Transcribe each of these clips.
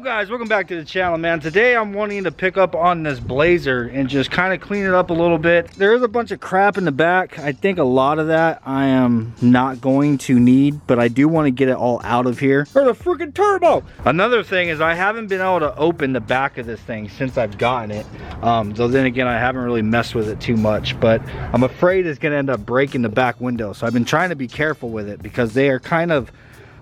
Guys, welcome back to the channel, man. Today I'm wanting to pick up on this Blazer and just kind of clean it up a little bit. There is a bunch of crap in the back. I think a lot of that I am not going to need, but I do want to get it all out of here. Or the freaking turbo! Another thing is I haven't been able to open the back of this thing since I've gotten it. Though then again, I haven't really messed with it too much, but I'm afraid it's gonna end up breaking the back window. So I've been trying to be careful with it because they are kind of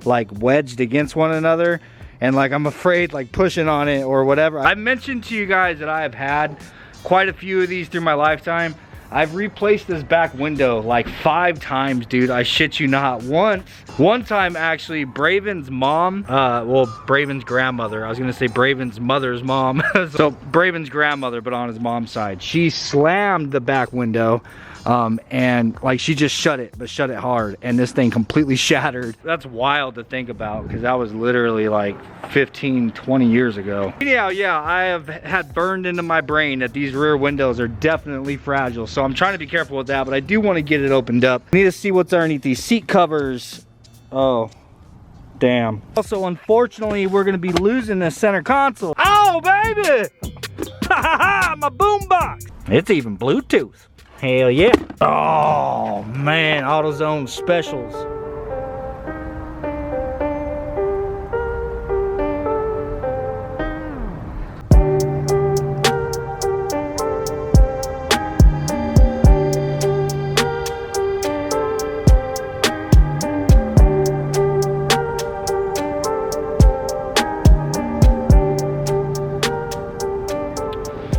like wedged against one another. And like I'm afraid like pushing on it or whatever. I've mentioned to you guys that I have had quite a few of these through my lifetime. I've replaced this back window like 5 times, dude. I shit you not. One time actually, Braven's mom, well, Braven's grandmother. I was gonna say Braven's mother's mom. So Braven's grandmother, but on his mom's side. She slammed the back window. And like she just shut it, but shut it hard, and this thing completely shattered. That's wild to think about because that was literally like 15-20 years ago. Anyhow, yeah, I have had burned into my brain that these rear windows are definitely fragile, so I'm trying to be careful with that, but I do want to get it opened up. I need to see what's underneath these seat covers. Oh damn. Also, unfortunately, we're gonna be losing this center console. Oh baby! My boombox. It's even Bluetooth. Hell yeah. Oh man, AutoZone specials.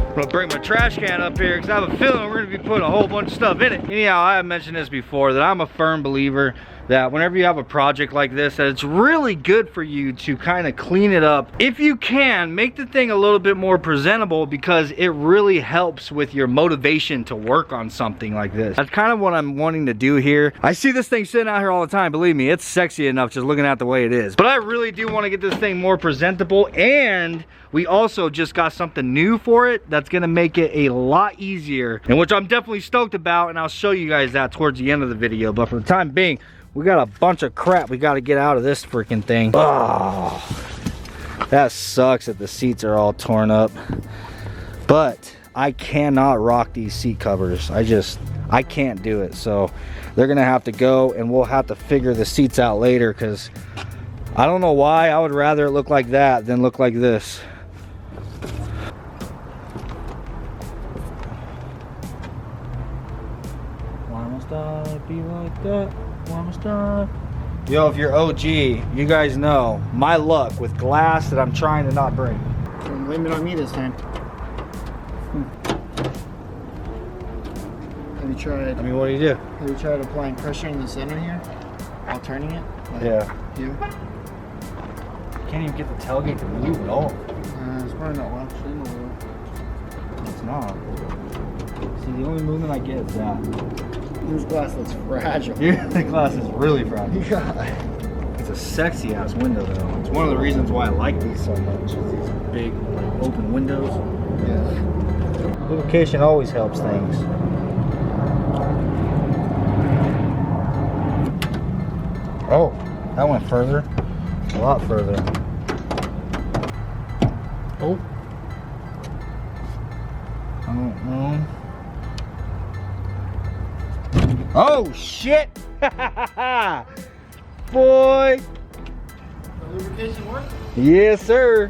I'm gonna bring my trash can up here because I have a feeling we're gonna be putting a whole bunch of stuff in it. Anyhow, I have mentioned this before that I'm a firm believer that whenever you have a project like this, that it's really good for you to kind of clean it up. If you can, make the thing a little bit more presentable because it really helps with your motivation to work on something like this. That's kind of what I'm wanting to do here. I see this thing sitting out here all the time. Believe me, it's sexy enough just looking at the way it is. But I really do want to get this thing more presentable, and we also just got something new for it that's gonna make it a lot easier, and which I'm definitely stoked about, and I'll show you guys that towards the end of the video. But for the time being, we got a bunch of crap we got to get out of this freaking thing. Oh, that sucks that the seats are all torn up. But I cannot rock these seat covers. I can't do it. So they're gonna have to go, and we'll have to figure the seats out later because I don't know why I would rather it look like that than look like this. Why must I be like that? Why must I? Yo, if you're OG, you guys know my luck with glass that I'm trying to not break. Blame it on me this time. Have you tried? I mean, what do you do? Have you tried applying pressure in the center here while turning it? Like Yeah. You? Can't even get the tailgate to move at all. It's probably not latched in a little. It's not. See, the only movement I get is that. This glass looks fragile. Yeah, the glass is really fragile. Yeah. It's a sexy ass window though. It's one of the reasons why I like these so much. Is these big, like, open windows. Yeah. Lubrication always helps things. Oh, that went further. A lot further. Oh. I don't know. Oh shit! Boy! The lubrication work? Yes, sir.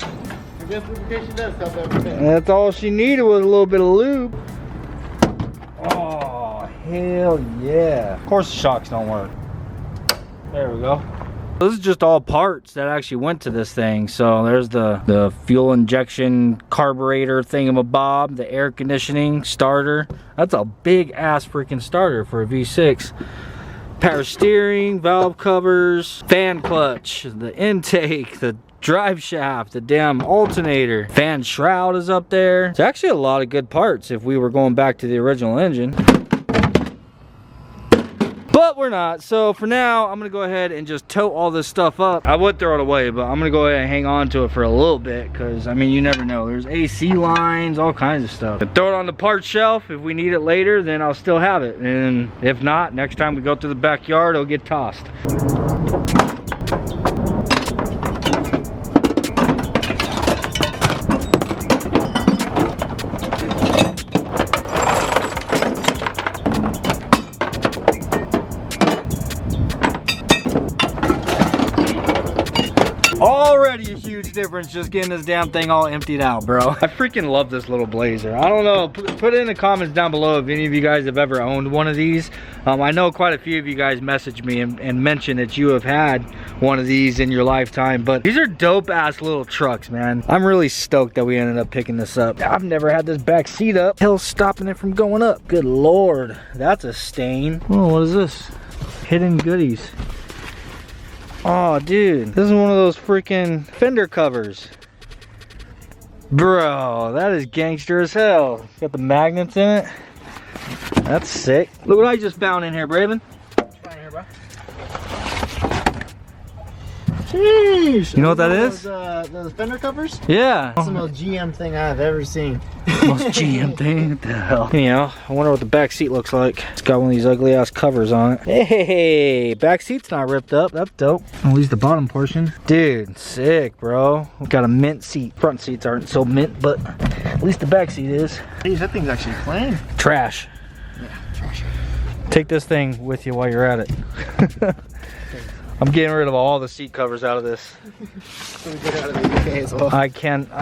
I guess lubrication does help everything. That's all she needed was a little bit of lube. Oh, hell yeah. Of course the shocks don't work. There we go. This is just all parts that actually went to this thing. So there's the fuel injection carburetor thingamabob, the air conditioning starter. That's a big ass freaking starter for a V6. Power steering, valve covers, fan clutch, the intake, the drive shaft, the damn alternator, fan shroud is up there. It's actually a lot of good parts if we were going back to the original engine. But we're not, so for now I'm gonna go ahead and just tote all this stuff up. I would throw it away, but I'm gonna go ahead and hang on to it for a little bit because I mean, you never know, there's AC lines, all kinds of stuff. And throw it on the parts shelf. If we need it later, then I'll still have it, and if not, next time we go to the backyard, it'll get tossed. difference just getting this damn thing all emptied out, bro. I freaking love this little Blazer. I don't know, put it in the comments down below if any of you guys have ever owned one of these. I know quite a few of you guys messaged me and mentioned that you have had one of these in your lifetime, but these are dope ass little trucks, man. I'm really stoked that we ended up picking this up. I've never had this back seat up. Hell's stopping it from going up. Good Lord, that's a stain. Oh, what is this? Hidden goodies. Oh, dude, this is one of those freaking fender covers. Bro, that is gangster as hell. Got the magnets in it. That's sick. Look what I just found in here, Braven. Jeez. You know what that is? Those fender covers? Yeah. That's the most GM thing I've ever seen. Most GM thing? What the hell? You know, I wonder what the back seat looks like. It's got one of these ugly ass covers on it. Hey, back seat's not ripped up. That's dope. At least the bottom portion. Dude, sick, bro. Got a mint seat. Front seats aren't so mint, but at least the back seat is. Jeez, that thing's actually clean. Trash. Yeah, trash. Take this thing with you while you're at it. I'm getting rid of all the seat covers out of this. So we get out of the UK as well. I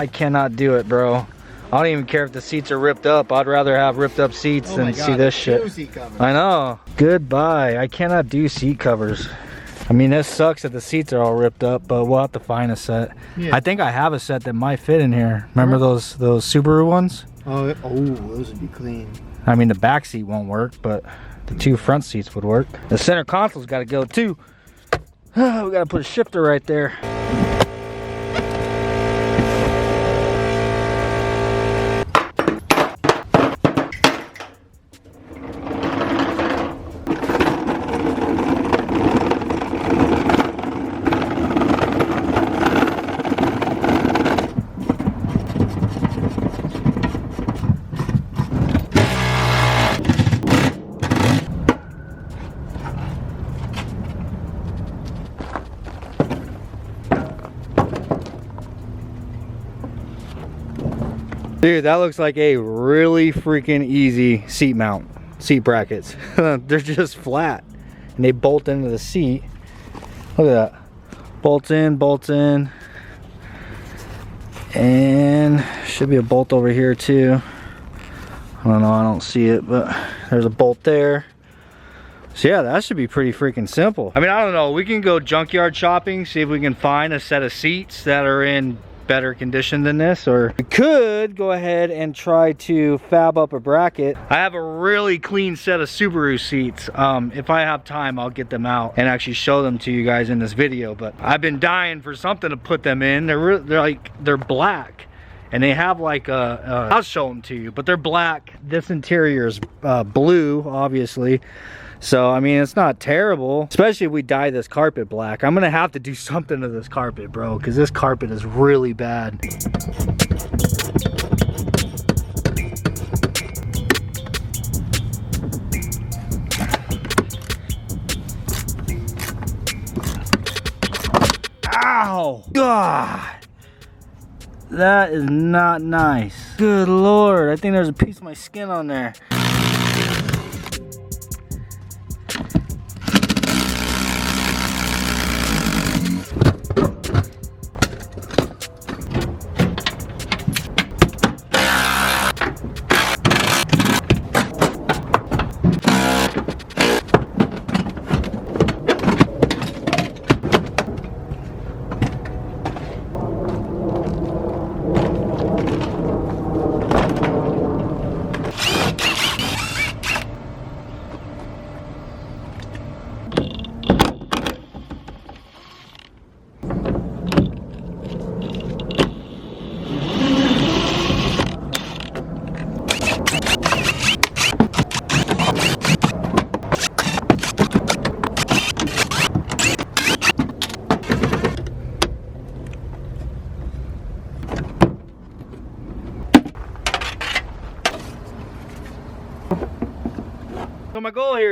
cannot do it, bro. I don't even care if the seats are ripped up. I'd rather have ripped up seats than see this shit. Seat covers. I know. Goodbye. I cannot do seat covers. I mean, this sucks that the seats are all ripped up, but we'll have to find a set. Yeah. I think I have a set that might fit in here. Remember those Subaru ones? Oh, those would be clean. I mean, the back seat won't work, but the two front seats would work. The center console's got to go too. We gotta put a shifter right there. Dude, that looks like a really freaking easy seat mount. Seat brackets. They're just flat and they bolt into the seat. Look at that. Bolts in. And should be a bolt over here too. I don't know, I don't see it, but there's a bolt there. So yeah, that should be pretty freaking simple. I mean, I don't know, we can go junkyard shopping, see if we can find a set of seats that are in better condition than this, or we could go ahead and try to fab up a bracket. I have a really clean set of Subaru seats. If I have time, I'll get them out and actually show them to you guys in this video, but I've been dying for something to put them in. They're black and they have like a I'll show them to you, but they're black. This interior is blue, obviously. So, I mean, it's not terrible, especially if we dye this carpet black. I'm gonna have to do something to this carpet, bro, because this carpet is really bad. Ow! God! That is not nice. Good Lord, I think there's a piece of my skin on there.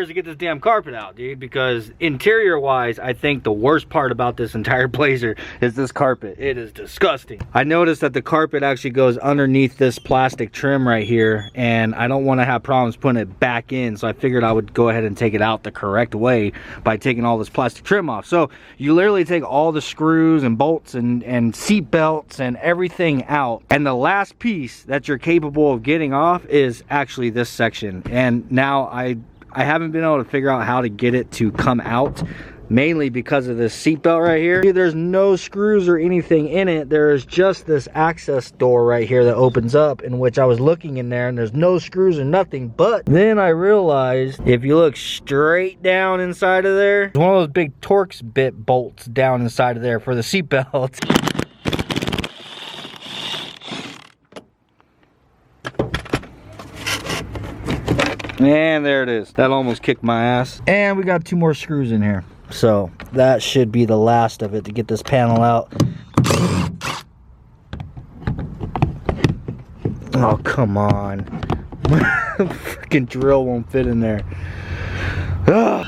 hours to get this damn carpet out, dude, because interior wise, I think the worst part about this entire Blazer is this carpet. It is disgusting. I noticed that the carpet actually goes underneath this plastic trim right here, and I don't want to have problems putting it back in, so I figured I would go ahead and take it out the correct way by taking all this plastic trim off. So you literally take all the screws and bolts and seat belts and everything out, and the last piece that you're capable of getting off is actually this section. And now I haven't been able to figure out how to get it to come out, mainly because of this seat belt right here. There's no screws or anything in it. There's just this access door right here that opens up, in which I was looking in there, and there's no screws or nothing. But then I realized if you look straight down inside of there, one of those big Torx bit bolts down inside of there for the seat belt. And there it is. That almost kicked my ass. And we got 2 more screws in here. So that should be the last of it to get this panel out. Oh, come on. Freaking drill won't fit in there. Ugh.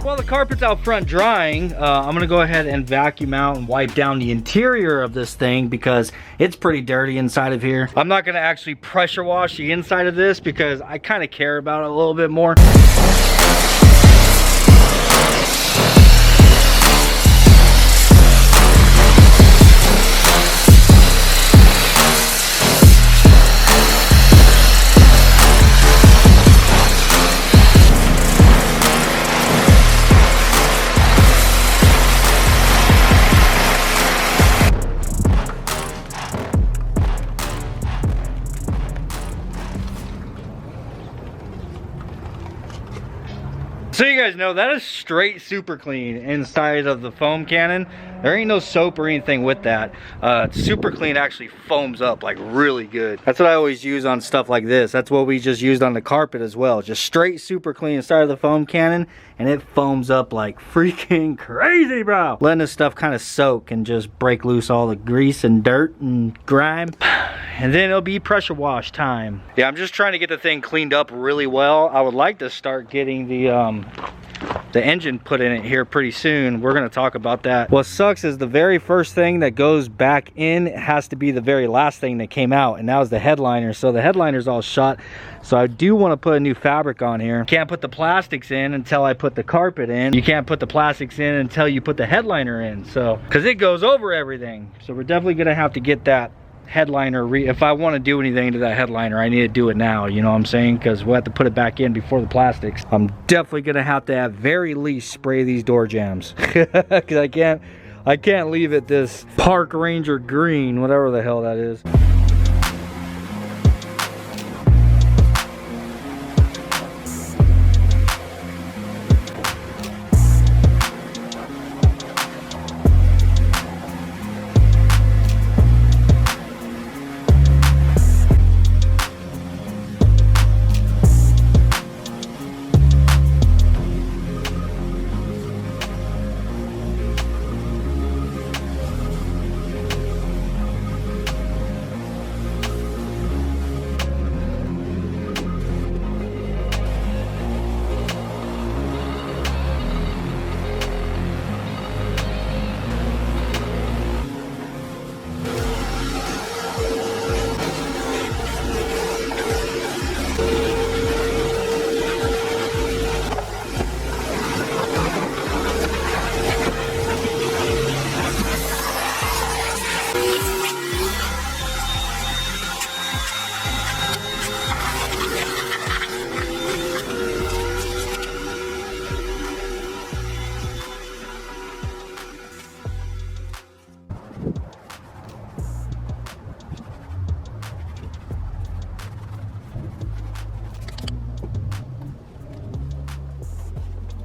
While the carpet's out front drying, I'm gonna go ahead and vacuum out and wipe down the interior of this thing because it's pretty dirty inside of here. I'm not gonna actually pressure wash the inside of this because I kind of care about it a little bit more. So you guys know that is straight super clean inside of the foam cannon. There ain't no soap or anything with that. Super clean actually foams up like really good. That's what I always use on stuff like this. That's what we just used on the carpet as well. Just straight super clean inside of the foam cannon, and it foams up like freaking crazy, bro. Letting this stuff kind of soak and just break loose all the grease and dirt and grime. And then it'll be pressure wash time. Yeah, I'm just trying to get the thing cleaned up really well. I would like to start getting the the engine put in it here pretty soon. We're gonna talk about that. What sucks is the very first thing that goes back in has to be the very last thing that came out, and that was the headliner. So the headliner's all shot. So I do want to put a new fabric on here. Can't put the plastics in until I put the carpet in. You can't put the plastics in until you put the headliner in. So, because it goes over everything. So we're definitely gonna have to get that headliner if I want to do anything to that headliner, I need to do it now, you know what I'm saying, because we'll have to put it back in before the plastics. I'm definitely gonna have to at very least spray these door jambs because I can't leave it this Park Ranger green, whatever the hell that is.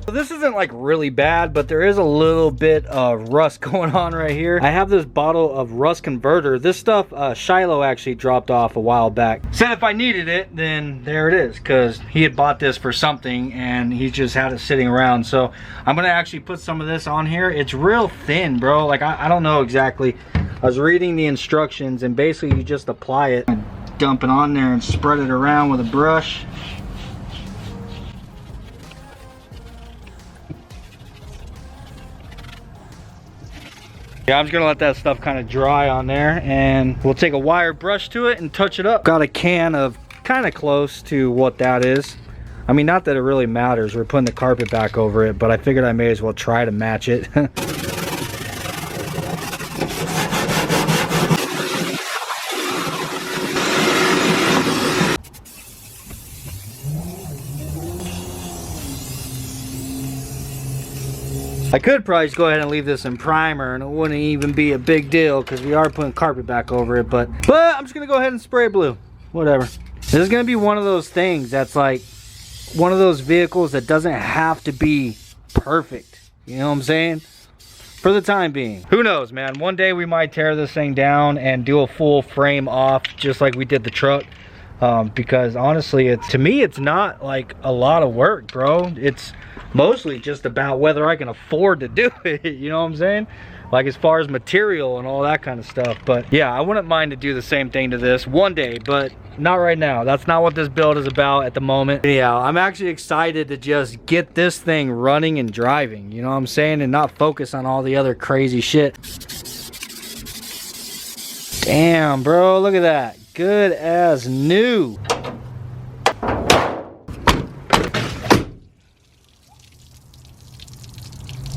This isn't like really bad, but there is a little bit of rust going on right here. I have this bottle of rust converter. This stuff Shiloh actually dropped off a while back. Said if I needed it, then there it is, because he had bought this for something and he just had it sitting around. So I'm gonna actually put some of this on here. It's real thin, bro. Like I don't know exactly. I was reading the instructions and basically you just apply it, dump it on there and spread it around with a brush. Yeah, I'm just gonna let that stuff kind of dry on there, and we'll take a wire brush to it and touch it up. Got a can of kind of close to what that is. I mean, not that it really matters. We're putting the carpet back over it, but I figured I may as well try to match it. I could probably just go ahead and leave this in primer and it wouldn't even be a big deal because we are putting carpet back over it, but I'm just gonna go ahead and spray blue. Whatever. This is gonna be one of those things that's like one of those vehicles that doesn't have to be perfect. You know what I'm saying? For the time being. Who knows, man? One day we might tear this thing down and do a full frame off just like we did the truck. Because honestly, to me, it's not like a lot of work, bro. It's mostly just about whether I can afford to do it, you know what I'm saying? Like as far as material and all that kind of stuff. But yeah, I wouldn't mind to do the same thing to this one day, but not right now. That's not what this build is about at the moment. Yeah, I'm actually excited to just get this thing running and driving, you know what I'm saying? And not focus on all the other crazy shit. Damn, bro, look at that. Good as new.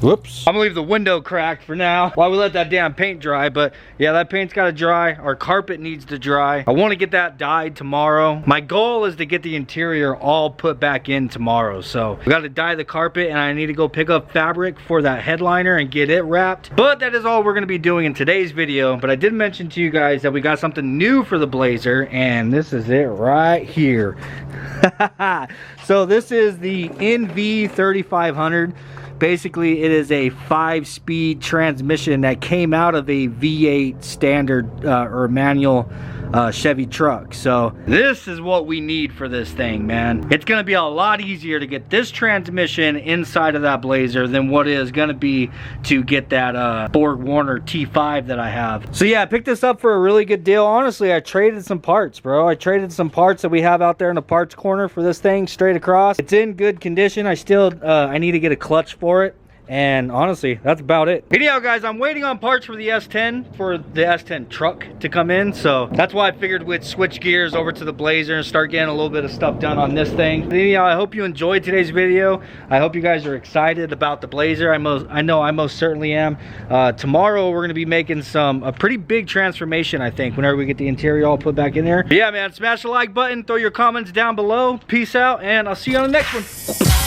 Whoops. I'm gonna leave the window cracked for now while we let that damn paint dry. But yeah, that paint's gotta dry. Our carpet needs to dry. I want to get that dyed tomorrow. My goal is to get the interior all put back in tomorrow. So we gotta dye the carpet and I need to go pick up fabric for that headliner and get it wrapped. But that is all we're gonna be doing in today's video. But I did mention to you guys that we got something new for the Blazer, and this is it right here. So this is the NV 3500. Basically, it is a 5-speed transmission that came out of a V8 standard or manual Chevy truck. So this is what we need for this thing, man. It's gonna be a lot easier to get this transmission inside of that Blazer than what it is gonna be to get that Borg Warner T5 that I have. So yeah, I picked this up for a really good deal. Honestly, I traded some parts, bro. I traded some parts that we have out there in the parts corner for this thing straight across. It's in good condition. I still I need to get a clutch for it. And honestly, that's about it. Anyhow, guys, I'm waiting on parts for the S10, for the S10 truck to come in. So that's why I figured we'd switch gears over to the Blazer and start getting a little bit of stuff done on this thing. But anyhow, I hope you enjoyed today's video. I hope you guys are excited about the Blazer. I know I most certainly am. Tomorrow, we're gonna be making a pretty big transformation, I think, whenever we get the interior all put back in there. But yeah, man, smash the like button, throw your comments down below. Peace out, and I'll see you on the next one.